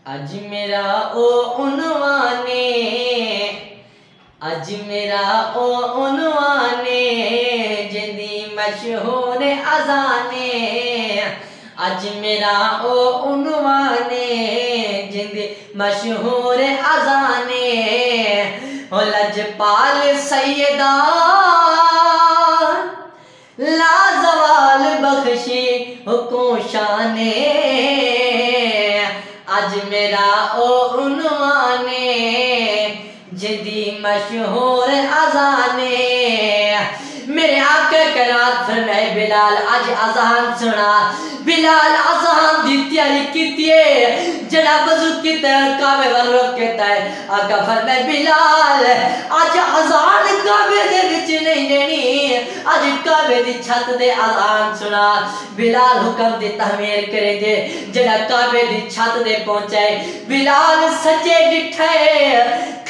अज मेरा ओ उनवाने, अज मेरा ओ उनवाने जिंदी मशहूर अजाने। अज मेरा ओ उनवाने जिंदी मशहूर अजाने। ओ लजपाल सैयदा लाजवाल बख्शी हुको शाने। अज मेरा ओ उनवाने जिंदी मशहूर अजाने। मेरे आका करात फरमाए बिलाल अज अजान सुना। बिलाल अजान दी तैयारी कीती है, जड़ा वजू कीता काबे वाल रुख कीता है। आका फरमाए बिलाल अज अजान काबे दे विच नहीं देनी, अज काबे दी छत दे अजान सुना। बिलाल हुक्म दी तहमीर करे दे, जड़ा काबे दी छत दे पहुंचे। बिलाल सज्जे डिठे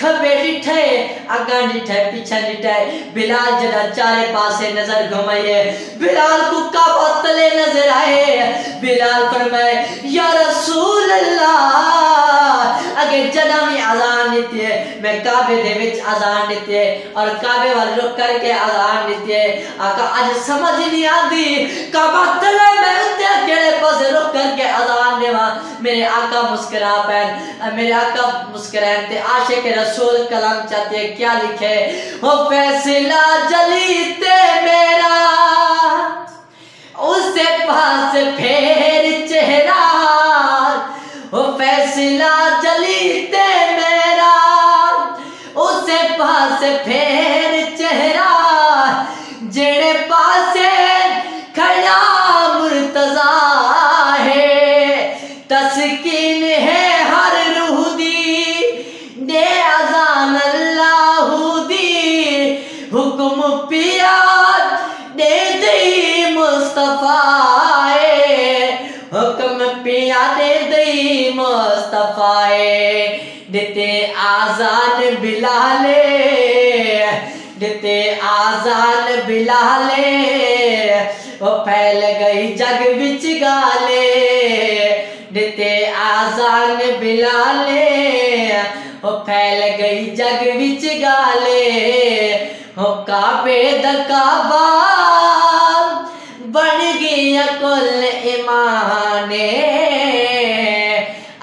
खबे डिठे अगा डिठे पीछे डिठे। बिलाल जड़ा चारे पासे नजर घुमाए, बिलाल को काबा तले नजर आए। बिलाल फरमाए या रसूल अल्लाह अगे जड़ा भी अजान देती है मैं काबे दे विच अजान देती है और काबे वाल रुख करके अजान देती है। आका आज समझ नहीं आती काबा तले मैं उत्ते केड़े पासे रुख करके अजान देवा। मेरे आका मुस्कुरा पैन, मेरे आका मुस्कुराए ते आशिक रसूल कलाम चाहते क्या लिखे। हो फैसला जली ते मेरा उससे पास फेर चेहरा। हो फैसला जली ते मेरा उससे पास फेर चेहरा। जेड़े पासे खड़ा मुर्तजा है तस्कीन है हर रूह दी दे अजान अल्लाह दी। हुक्म पिया दे दई मुस्तफा, हुक्म पिया दे दई मुस्तफा। देते आजान बिलाले, देते आजान बिलाले। वो फैल गई जग विच गाले, देते आजान बिलाले। वो फैल गई जग विच गाले। हो काबे दा काबा बन गया कुल ईमाने।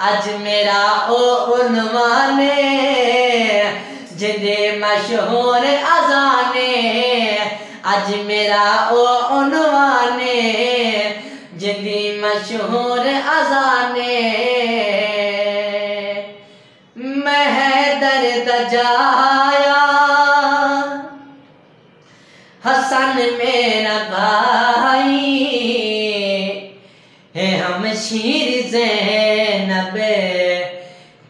अज मेरा ओ उनवाने जिंदे मशहूर अजाने। अज मेरा ओ उनवाने जिंदी मशहूर अजाने। मैं दर्द जाया हसन मेरा भाई है हम शीर ज़ैनब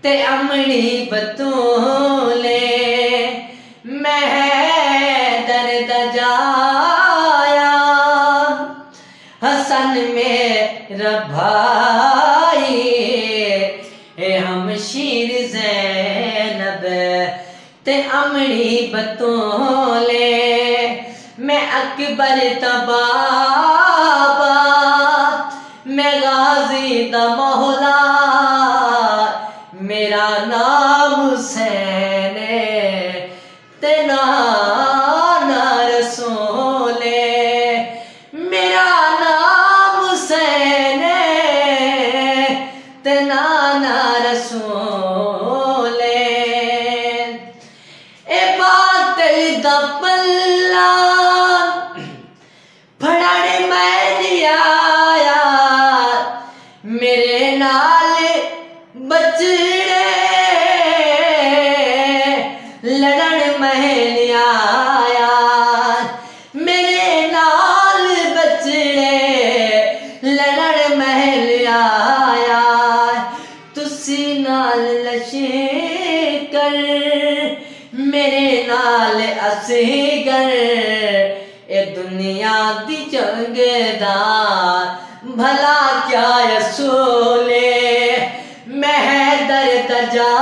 ते अमड़ी बतूले। मैं दर्द जाया हसन मेरा भाई है हम शीर ज़ैनब ते अमड़ी बतूले। मैं अकबर तबाबा मैं गाजी दा मौला मेरा नाम हुसैन ते नाना रसूले। मेरा नाम हुसैन ते नाना रसूले। ए बातिल दा पल्ला फड़ने मैं नहीं आया, मेरे नाल बचड़े लड़न मैं नहीं आया। मेरे नाल बचड़े लड़न मैं नहीं आया। तुसी नाल लशे कर मेरे नाल असगर। ए दुनिया दी जंगदार भला क्या रसूले। मैं दर्द जा